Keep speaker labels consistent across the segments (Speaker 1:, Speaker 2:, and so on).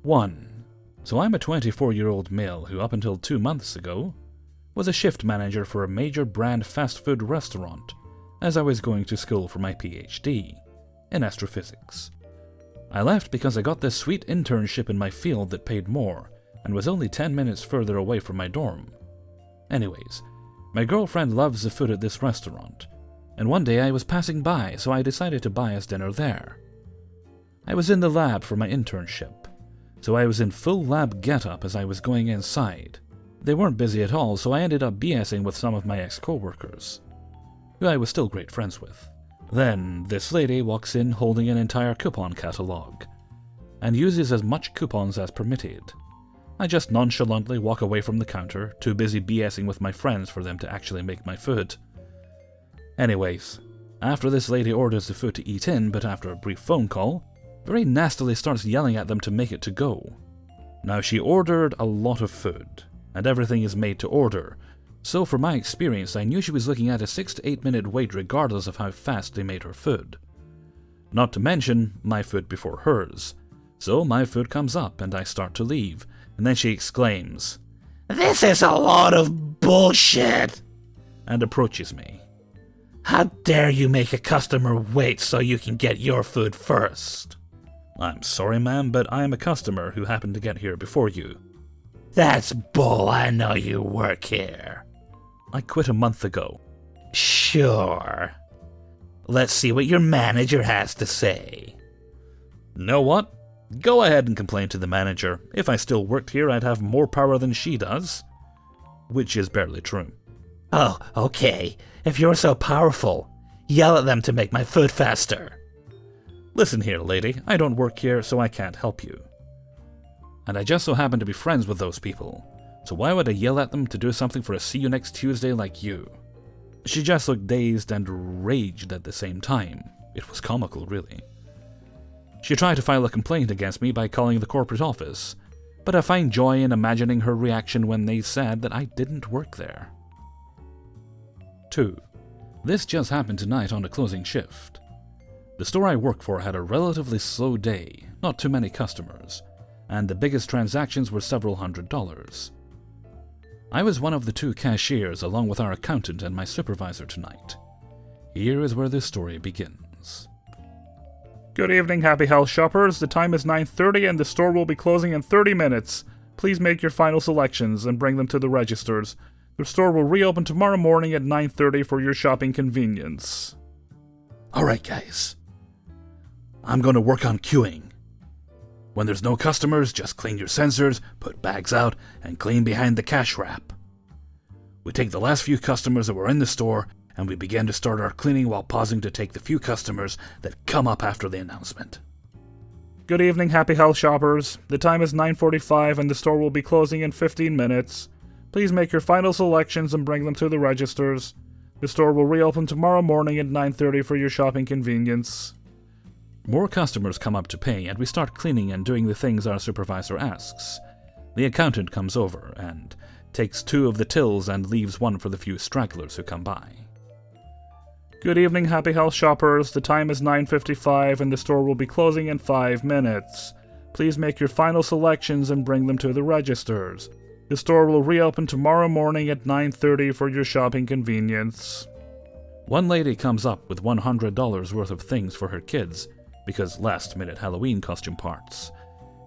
Speaker 1: 1. So I'm a 24-year-old male who, up until 2 months ago, was a shift manager for a major brand fast food restaurant as I was going to school for my PhD in astrophysics. I left because I got this sweet internship in my field that paid more and was only 10 minutes further away from my dorm. Anyways, my girlfriend loves the food at this restaurant, and one day I was passing by, so I decided to buy us dinner there. I was in the lab for my internship, so I was in full lab getup as I was going inside. They weren't busy at all, so I ended up BSing with some of my ex-coworkers, who I was still great friends with. Then, this lady walks in holding an entire coupon catalog, and uses as much coupons as permitted. I just nonchalantly walk away from the counter, too busy BSing with my friends for them to actually make my food. Anyways, after this lady orders the food to eat in, but after a brief phone call, very nastily starts yelling at them to make it to go. Now, she ordered a lot of food, and everything is made to order, so from my experience I knew she was looking at a 6 to 8 minute wait regardless of how fast they made her food. Not to mention my food before hers. So my food comes up and I start to leave, and then she exclaims, "This is a lot of bullshit!" and approaches me. "How dare you make a customer wait so you can get your food first?" "I'm sorry, ma'am, but I am a customer who happened to get here before you." "That's bull, I know you work here." "I quit a month ago." "Sure. Let's see what your manager has to say." "Know what? Go ahead and complain to the manager. If I still worked here, I'd have more power than she does." Which is barely true. "Oh, okay. If you're so powerful, yell at them to make my food faster." "Listen here, lady. I don't work here, so I can't help you. And I just so happen to be friends with those people. So why would I yell at them to do something for a see you next Tuesday like you?" She just looked dazed and raged at the same time. It was comical, really. She tried to file a complaint against me by calling the corporate office, but I find joy in imagining her reaction when they said that I didn't work there. 2. This just happened tonight on a closing shift. The store I work for had a relatively slow day, not too many customers, and the biggest transactions were several $100s. I was one of the 2 cashiers along with our accountant and my supervisor tonight. Here is where this story begins.
Speaker 2: Good evening, Happy Health shoppers. The time is 9:30 and the store will be closing in 30 minutes. Please make your final selections and bring them to the registers. The store will reopen tomorrow morning at 9:30 for your shopping convenience.
Speaker 1: Alright guys, I'm going to work on queuing. When there's no customers, just clean your sensors, put bags out, and clean behind the cash wrap. We take the last few customers that were in the store, and we begin to start our cleaning while pausing to take the few customers that come up after the announcement.
Speaker 2: Good evening, Happy Health shoppers. The time is 9:45 and the store will be closing in 15 minutes. Please make your final selections and bring them to the registers. The store will reopen tomorrow morning at 9:30 for your shopping convenience.
Speaker 1: More customers come up to pay, and we start cleaning and doing the things our supervisor asks. The accountant comes over and takes 2 of the tills and leaves 1 for the few stragglers who come by.
Speaker 2: Good evening, Happy Health shoppers. The time is 9:55 and the store will be closing in 5 minutes. Please make your final selections and bring them to the registers. The store will reopen tomorrow morning at 9:30 for your shopping convenience.
Speaker 1: One lady comes up with $100 worth of things for her kids, because last-minute Halloween costume parts.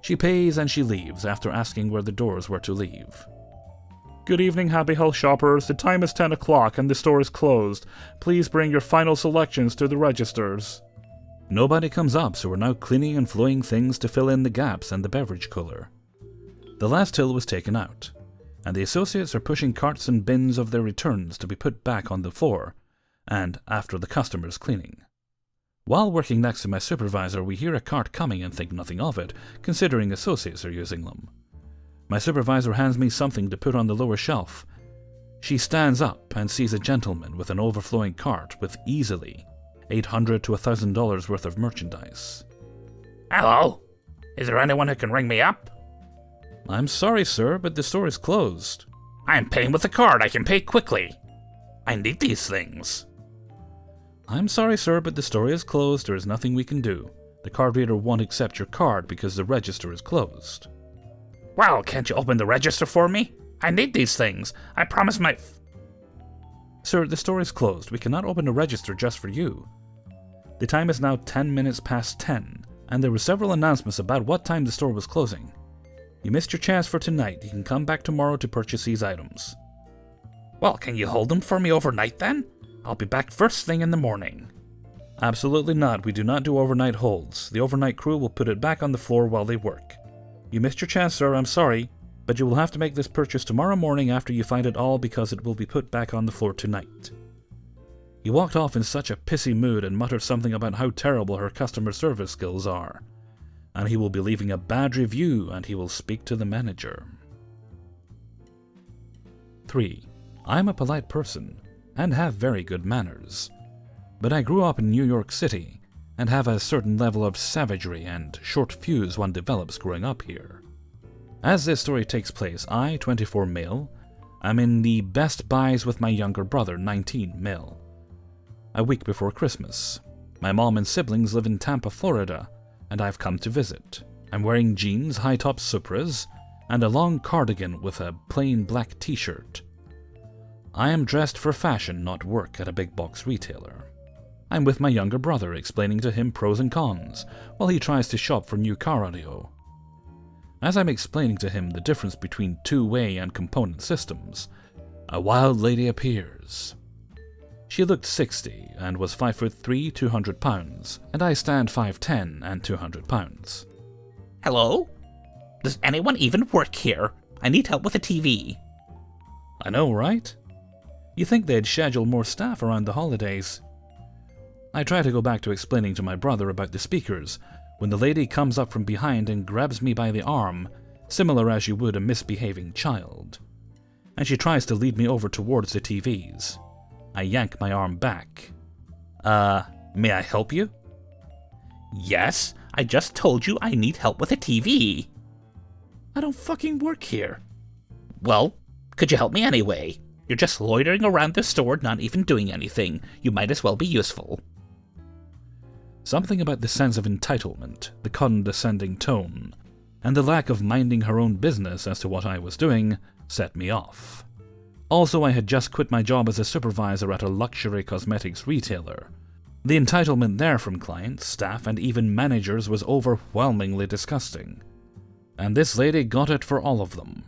Speaker 1: She pays and she leaves after asking where the doors were to leave.
Speaker 2: Good evening, Happy Health shoppers. The time is 10 o'clock and the store is closed. Please bring your final selections to the registers.
Speaker 1: Nobody comes up, so we're now cleaning and flowing things to fill in the gaps and the beverage cooler. The last till was taken out, and the associates are pushing carts and bins of their returns to be put back on the floor, and after the customers cleaning. While working next to my supervisor, we hear a cart coming and think nothing of it, considering associates are using them. My supervisor hands me something to put on the lower shelf. She stands up and sees a gentleman with an overflowing cart with easily $800 to $1,000 worth of merchandise.
Speaker 3: Hello? Is there anyone who can ring me up?
Speaker 1: I'm sorry, sir, but the store is closed.
Speaker 3: I'm paying with a card. I can pay quickly. I need these things.
Speaker 1: I'm sorry, sir, but the store is closed. There is nothing we can do. The card reader won't accept your card because the register is closed.
Speaker 3: Well, can't you open the register for me? I need these things. I promised my...
Speaker 1: Sir, the store is closed. We cannot open a register just for you. The time is now 10 minutes past 10, and there were several announcements about what time the store was closing. You missed your chance for tonight. You can come back tomorrow to purchase these items.
Speaker 3: Well, can you hold them for me overnight then? I'll be back first thing in the morning.
Speaker 1: Absolutely not. We do not do overnight holds. The overnight crew will put it back on the floor while they work. You missed your chance, sir. I'm sorry, but you will have to make this purchase tomorrow morning after you find it all because it will be put back on the floor tonight. He walked off in such a pissy mood and muttered something about how terrible her customer service skills are, and he will be leaving a bad review and he will speak to the manager. 3. I'm a polite person and have very good manners, but I grew up in New York City and have a certain level of savagery and short fuse one develops growing up here. As this story takes place, I, 24 male, am in the Best Buys with my younger brother, 19 male. A week before Christmas. My mom and siblings live in Tampa, Florida, and I've come to visit. I'm wearing jeans, high-top Supras, and a long cardigan with a plain black t-shirt. I am dressed for fashion, not work at a big box retailer. I'm with my younger brother, explaining to him pros and cons, while he tries to shop for new car audio. As I'm explaining to him the difference between two-way and component systems, a wild lady appears. She looked 60 and was 5'3", 200 pounds, and I stand 5'10" and 200 pounds.
Speaker 3: Hello? Does anyone even work here? I need help with a TV.
Speaker 1: I know, right? You think they'd schedule more staff around the holidays. I try to go back to explaining to my brother about the speakers, when the lady comes up from behind and grabs me by the arm, similar as you would a misbehaving child. And she tries to lead me over towards the TVs. I yank my arm back. May I help you?
Speaker 3: Yes, I just told you I need help with a TV.
Speaker 1: I don't fucking work here.
Speaker 3: Well, could you help me anyway? You're just loitering around the store, not even doing anything. You might as well be useful.
Speaker 1: Something about the sense of entitlement, the condescending tone, and the lack of minding her own business as to what I was doing set me off. Also, I had just quit my job as a supervisor at a luxury cosmetics retailer. The entitlement there from clients, staff, and even managers was overwhelmingly disgusting. And this lady got it for all of them.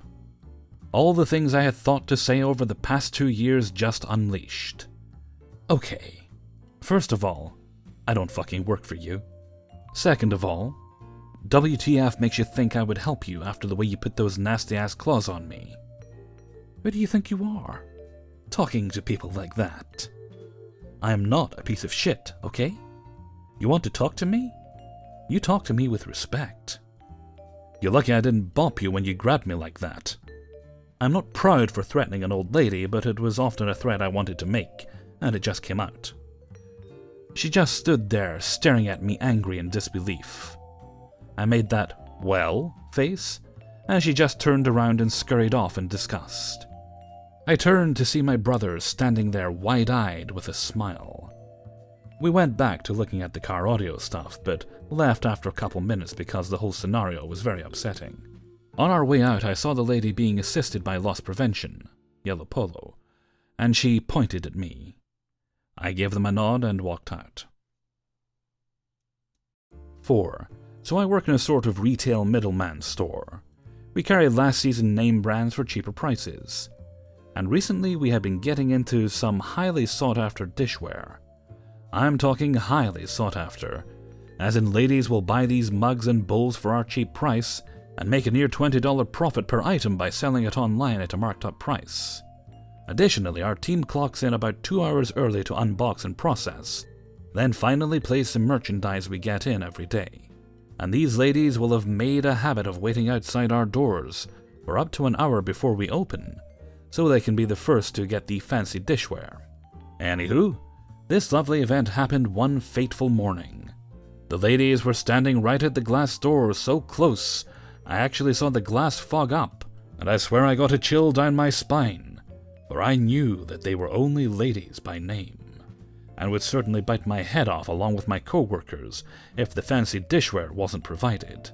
Speaker 1: All the things I had thought to say over the past 2 years just unleashed. Okay, first of all, I don't fucking work for you. Second of all, WTF makes you think I would help you after the way you put those nasty-ass claws on me? Who do you think you are? Talking to people like that. I am not a piece of shit, okay? You want to talk to me? You talk to me with respect. You're lucky I didn't bop you when you grabbed me like that. I'm not proud for threatening an old lady, but it was often a threat I wanted to make, and it just came out. She just stood there, staring at me angry in disbelief. I made that, well, face, and she just turned around and scurried off in disgust. I turned to see my brother standing there wide-eyed with a smile. We went back to looking at the car audio stuff, but left after a couple minutes because the whole scenario was very upsetting. On our way out, I saw the lady being assisted by loss prevention, yellow polo, and she pointed at me. I gave them a nod and walked out. 4. So I work in a sort of retail middleman store. We carry last season name brands for cheaper prices. And recently we have been getting into some highly sought after dishware. I'm talking highly sought after, as in ladies will buy these mugs and bowls for our cheap price and make a near $20 profit per item by selling it online at a marked up price. Additionally, our team clocks in about 2 hours early to unbox and process, then finally place the merchandise we get in every day. And these ladies will have made a habit of waiting outside our doors for up to an hour before we open, so they can be the first to get the fancy dishware. Anywho, this lovely event happened one fateful morning. The ladies were standing right at the glass door so close, I actually saw the glass fog up, and I swear I got a chill down my spine, for I knew that they were only ladies by name. and would certainly bite my head off along with my co-workers if the fancy dishware wasn't provided.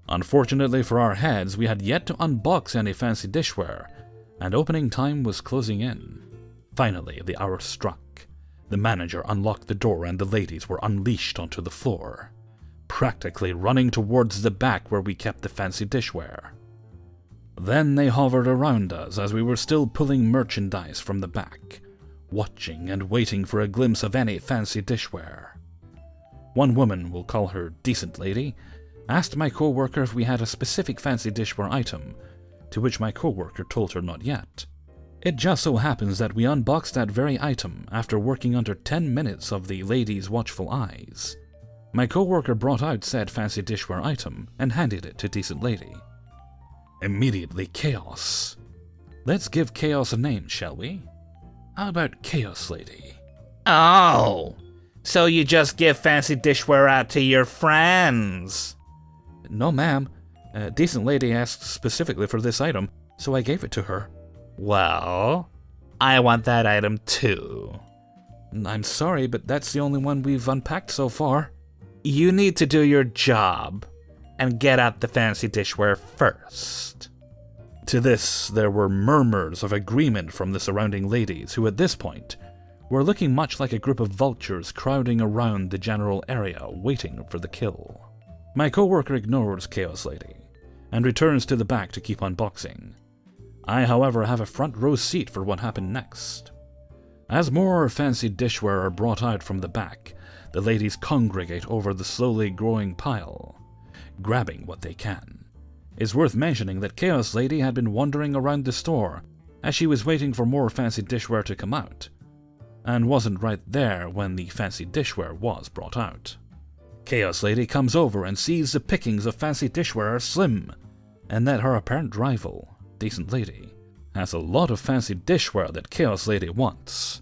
Speaker 1: Unfortunately for our heads, we had yet to unbox any fancy dishware, and opening time was closing in. Finally, the hour struck. The manager unlocked the door and the ladies were unleashed onto the floor, practically running towards the back where we kept the fancy dishware. Then they hovered around us as we were still pulling merchandise from the back, watching and waiting for a glimpse of any fancy dishware. One woman, we'll call her Decent Lady, asked my co-worker if we had a specific fancy dishware item, to which my co-worker told her not yet. It just so happens that we unboxed that very item after working under 10 minutes of the lady's watchful eyes. My co-worker brought out said fancy dishware item and handed it to Decent Lady. Immediately chaos. Let's give chaos a name, shall we? How about Chaos Lady?
Speaker 3: Oh, so you just give fancy dishware out to your friends?
Speaker 1: No, ma'am. Decent Lady asked specifically for this item, so I gave it to her.
Speaker 3: Well, I want that item too.
Speaker 1: I'm sorry, but that's the only one we've unpacked so far.
Speaker 3: You need to do your job and get out the fancy dishware first.
Speaker 1: To this, there were murmurs of agreement from the surrounding ladies, who at this point were looking much like a group of vultures crowding around the general area, waiting for the kill. My co-worker ignores Chaos Lady and returns to the back to keep unboxing. I, however, have a front row seat for what happened next. As more fancy dishware are brought out from the back, the ladies congregate over the slowly growing pile, grabbing what they can. It's worth mentioning that Chaos Lady had been wandering around the store as she was waiting for more fancy dishware to come out, and wasn't right there when the fancy dishware was brought out. Chaos Lady comes over and sees the pickings of fancy dishware are slim, and that her apparent rival, Decent Lady, has a lot of fancy dishware that Chaos Lady wants.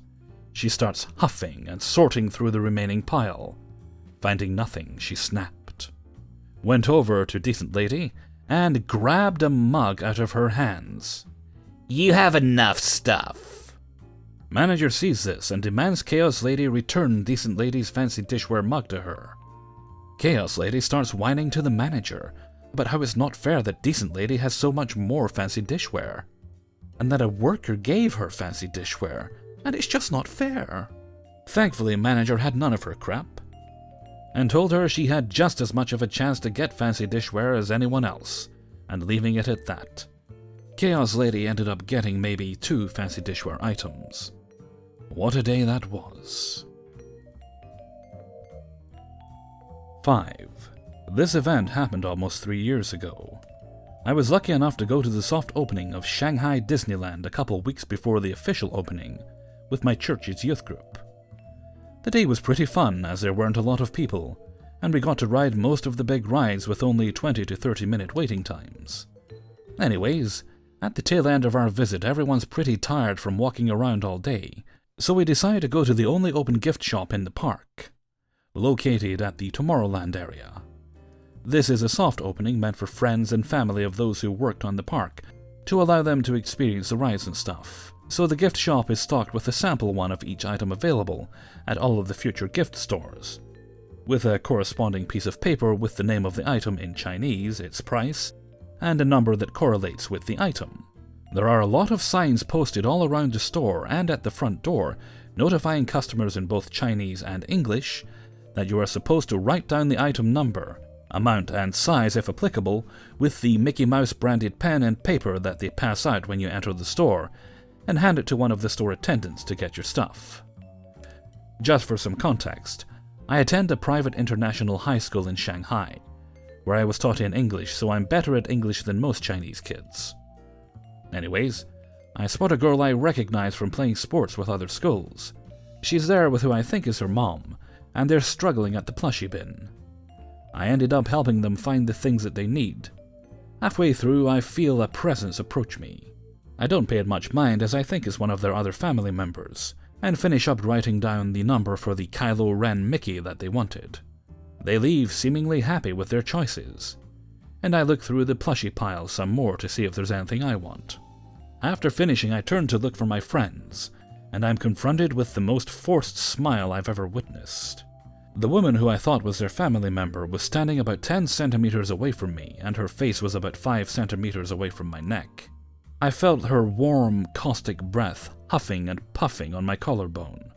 Speaker 1: She starts huffing and sorting through the remaining pile. Finding nothing, she snapped. Went over to Decent Lady and grabbed a mug out of her hands.
Speaker 3: You have enough stuff.
Speaker 1: Manager sees this and demands Chaos Lady return Decent Lady's fancy dishware mug to her. Chaos Lady starts whining to the manager about how it's not fair that Decent Lady has so much more fancy dishware, and that a worker gave her fancy dishware, and it's just not fair. Thankfully, manager had none of her crap, and told her she had just as much of a chance to get fancy dishware as anyone else, and leaving it at that. Chaos Lady ended up getting maybe 2 fancy dishware items. What a day that was. 5. This event happened almost 3 years ago. I was lucky enough to go to the soft opening of Shanghai Disneyland a couple weeks before the official opening with my church's youth group. The day was pretty fun as there weren't a lot of people, and we got to ride most of the big rides with only 20 to 30 minute waiting times. Anyways, at the tail end of our visit, everyone's pretty tired from walking around all day, so we decided to go to the only open gift shop in the park, located at the Tomorrowland area. This is a soft opening meant for friends and family of those who worked on the park, to allow them to experience the rides and stuff. So the gift shop is stocked with a sample one of each item available at all of the future gift stores, with a corresponding piece of paper with the name of the item in Chinese, its price, and a number that correlates with the item. There are a lot of signs posted all around the store and at the front door, notifying customers in both Chinese and English that you are supposed to write down the item number, amount and size if applicable, with the Mickey Mouse branded pen and paper that they pass out when you enter the store, and hand it to one of the store attendants to get your stuff. Just for some context, I attend a private international high school in Shanghai, where I was taught in English, so I'm better at English than most Chinese kids. Anyways, I spot a girl I recognize from playing sports with other schools. She's there with who I think is her mom, and they're struggling at the plushie bin. I ended up helping them find the things that they need. Halfway through, I feel a presence approach me. I don't pay it much mind as I think it's one of their other family members, and finish up writing down the number for the Kylo Ren Mickey that they wanted. They leave seemingly happy with their choices, and I look through the plushie pile some more to see if there's anything I want. After finishing, I turn to look for my friends, and I'm confronted with the most forced smile I've ever witnessed. The woman who I thought was their family member was standing about 10 centimeters away from me, and her face was about 5 centimeters away from my neck. I felt her warm, caustic breath huffing and puffing on my collarbone.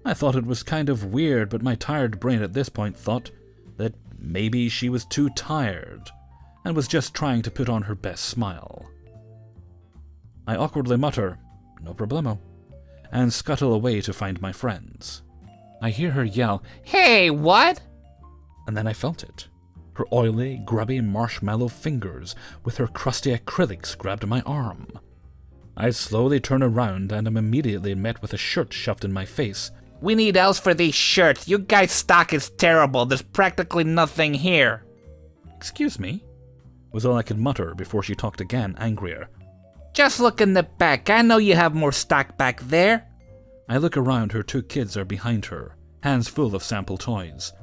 Speaker 1: I thought it was kind of weird, but my tired brain at this point thought that maybe she was too tired and was just trying to put on her best smile. I awkwardly mutter, "No problemo," and scuttle away to find my friends. I hear her yell,
Speaker 3: Hey, what?
Speaker 1: and then I felt it. Her oily, grubby, marshmallow fingers with her crusty acrylics grabbed my arm. I slowly turn around and am immediately met with a shirt shoved in my face.
Speaker 3: We need else for these shirts. You guys' stock is terrible. There's practically nothing here.
Speaker 1: "Excuse me?" was all I could mutter before she talked again, angrier.
Speaker 3: Just look in the back. I know you have more stock back there.
Speaker 1: I look around, her 2 kids are behind her, hands full of sample toys.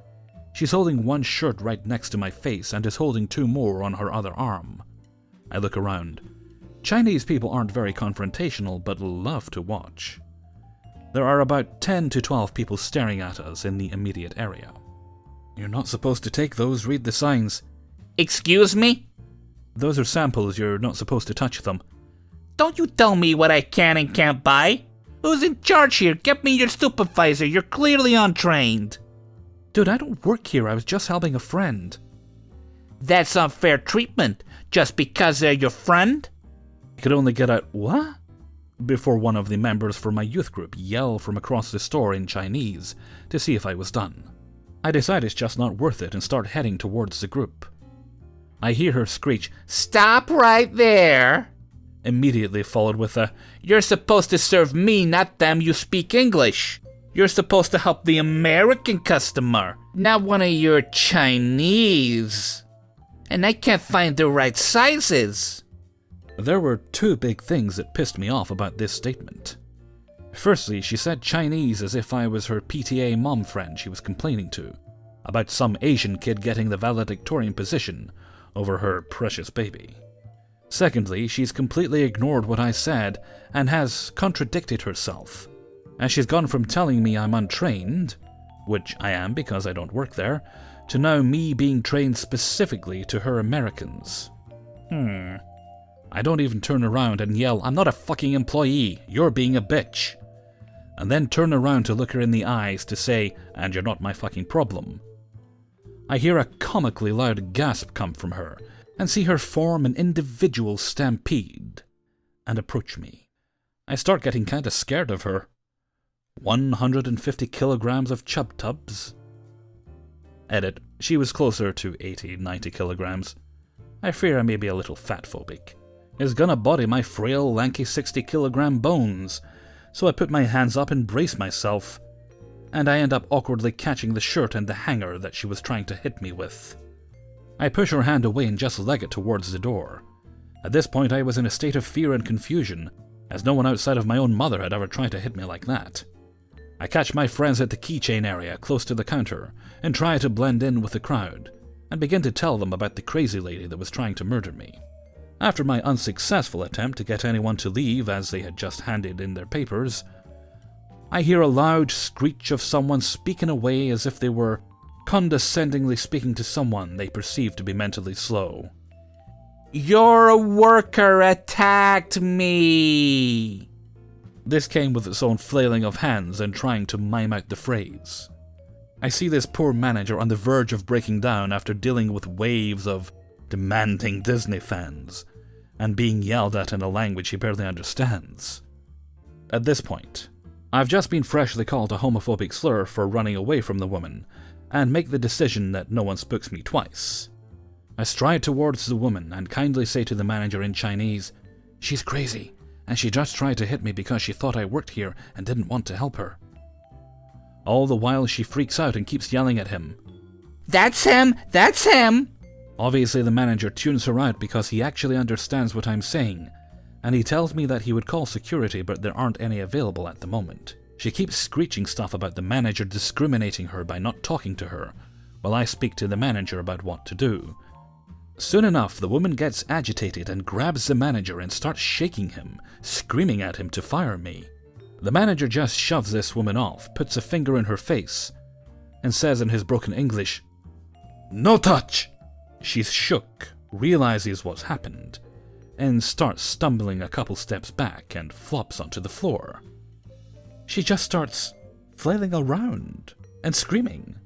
Speaker 1: She's holding one shirt right next to my face and is holding 2 more on her other arm. I look around. Chinese people aren't very confrontational, but love to watch. There are about 10 to 12 people staring at us in the immediate area. "You're not supposed to take those, read the signs."
Speaker 3: Excuse me?
Speaker 1: "Those are samples, you're not supposed to touch them."
Speaker 3: Don't you tell me what I can and can't buy. Who's in charge here? Get me your supervisor. You're clearly untrained.
Speaker 1: "Dude, I don't work here, I was just helping a friend."
Speaker 3: That's unfair treatment. Just because they're your friend?
Speaker 1: I could only get out, "What?" before one of the members from my youth group yelled from across the store in Chinese to see if I was done. I decide it's just not worth it and start heading towards the group. I hear her screech,
Speaker 3: Stop right there.
Speaker 1: immediately followed with a,
Speaker 3: You're supposed to serve me, not them. You speak English. You're supposed to help the American customer, not one of your Chinese. And I can't find the right sizes.
Speaker 1: There were 2 big things that pissed me off about this statement. Firstly, she said Chinese as if I was her PTA mom friend she was complaining to, about some Asian kid getting the valedictorian position over her precious baby. Secondly, she's completely ignored what I said and has contradicted herself, as she's gone from telling me I'm untrained, which I am because I don't work there, to now me being trained specifically to her Americans. I don't even turn around and yell, "I'm not a fucking employee, you're being a bitch," and then turn around to look her in the eyes to say, "And you're not my fucking problem." I hear a comically loud gasp come from her, and see her form an individual stampede and approach me. I start getting kinda scared of her. 150 kilograms of chub tubs. Edit, she was closer to 80-90 kilograms. I fear I may be a little fatphobic. Is gonna body my frail, lanky 60-kilogram bones, so I put my hands up and brace myself, and I end up awkwardly catching the shirt and the hanger that she was trying to hit me with. I push her hand away and just leg it towards the door. At this point I was in a state of fear and confusion, as no one outside of my own mother had ever tried to hit me like that. I catch my friends at the keychain area close to the counter, and try to blend in with the crowd, and begin to tell them about the crazy lady that was trying to murder me. After my unsuccessful attempt to get anyone to leave as they had just handed in their papers, I hear a loud screech of someone speaking away as if they were condescendingly speaking to someone they perceived to be mentally slow.
Speaker 3: Your worker attacked me.
Speaker 1: This came with its own flailing of hands and trying to mime out the phrase. I see this poor manager on the verge of breaking down after dealing with waves of demanding Disney fans and being yelled at in a language he barely understands. At this point, I've just been freshly called a homophobic slur for running away from the woman, and make the decision that no one spooks me twice. I stride towards the woman and kindly say to the manager in Chinese, "She's crazy, and she just tried to hit me because she thought I worked here and didn't want to help her." All the while she freaks out and keeps yelling at him.
Speaker 3: That's him! That's him!
Speaker 1: Obviously the manager tunes her out because he actually understands what I'm saying, and he tells me that he would call security but there aren't any available at the moment. She keeps screeching stuff about the manager discriminating her by not talking to her, while I speak to the manager about what to do. Soon enough, the woman gets agitated and grabs the manager and starts shaking him, screaming at him to fire me. The manager just shoves this woman off, puts a finger in her face, and says in his broken English, "No touch!" She's shook, realizes what's happened, and starts stumbling a couple steps back and flops onto the floor. She just starts flailing around and screaming.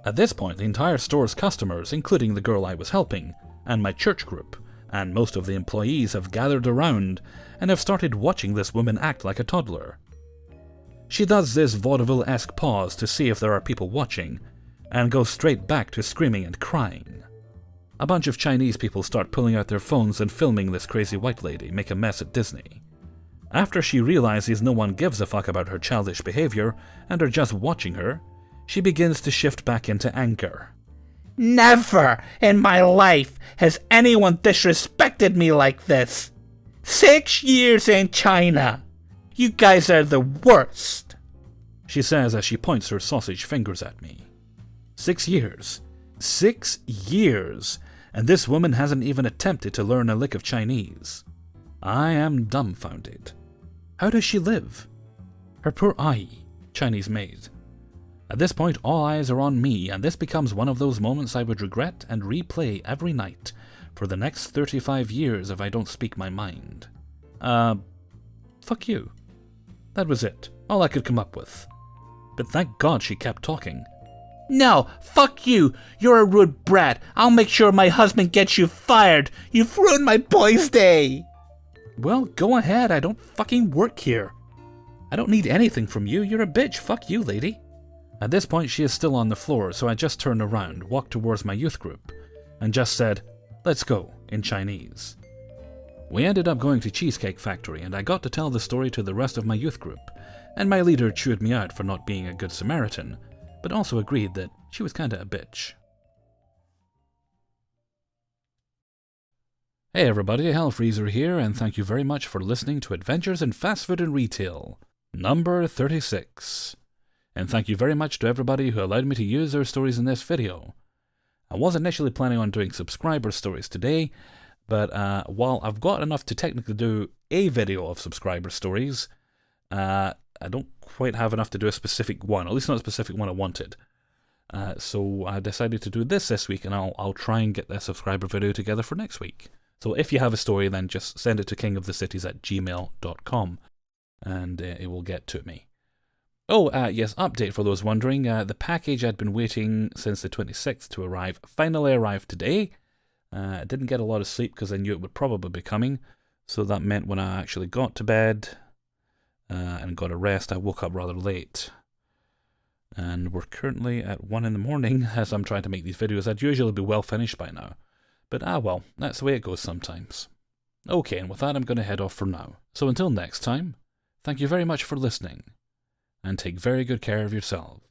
Speaker 1: At this point, the entire store's customers, including the girl I was helping, and my church group, and most of the employees have gathered around and have started watching this woman act like a toddler. She does this vaudeville-esque pause to see if there are people watching, and goes straight back to screaming and crying. A bunch of Chinese people start pulling out their phones and filming this crazy white lady make a mess at Disney. After she realizes no one gives a fuck about her childish behavior and are just watching her, she begins to shift back into anger.
Speaker 3: Never in my life has anyone disrespected me like this. 6 years in China. You guys are the worst,
Speaker 1: she says as she points her sausage fingers at me. 6 years. 6 years. And this woman hasn't even attempted to learn a lick of Chinese. I am dumbfounded. How does she live? Her poor Ai, Chinese maid. At this point, all eyes are on me, and this becomes one of those moments I would regret and replay every night for the next 35 years if I don't speak my mind. Fuck you. That was it. All I could come up with. But thank God she kept talking.
Speaker 3: No, fuck you. You're a rude brat. I'll make sure my husband gets you fired. You've ruined my boys' day.
Speaker 1: Well, go ahead. I don't fucking work here. I don't need anything from you. You're a bitch. Fuck you, lady. At this point, she is still on the floor, so I just turned around, walked towards my youth group, and just said, "Let's go," in Chinese. We ended up going to Cheesecake Factory, and I got to tell the story to the rest of my youth group, and my leader chewed me out for not being a good Samaritan, but also agreed that she was kinda a bitch. Hey everybody, Hellfreezer here, and thank you very much for listening to Adventures in Fast Food and Retail, number 36. And thank you very much to everybody who allowed me to use their stories in this video. I was initially planning on doing subscriber stories today, but while I've got enough to technically do a video of subscriber stories, I don't quite have enough to do a specific one, at least not a specific one I wanted. So I decided to do this week, and I'll try and get the subscriber video together for next week. So if you have a story, then just send it to kingofthecities@gmail.com, and it will get to me. Oh, yes, update for those wondering. The package I'd been waiting since the 26th to arrive finally arrived today. I didn't get a lot of sleep because I knew it would probably be coming, so that meant when I actually got to bed and got a rest, I woke up rather late. And we're currently at 1 in the morning as I'm trying to make these videos. I'd usually be well finished by now. But well, that's the way it goes sometimes. Okay, and with that I'm going to head off for now. So until next time, thank you very much for listening, and take very good care of yourselves.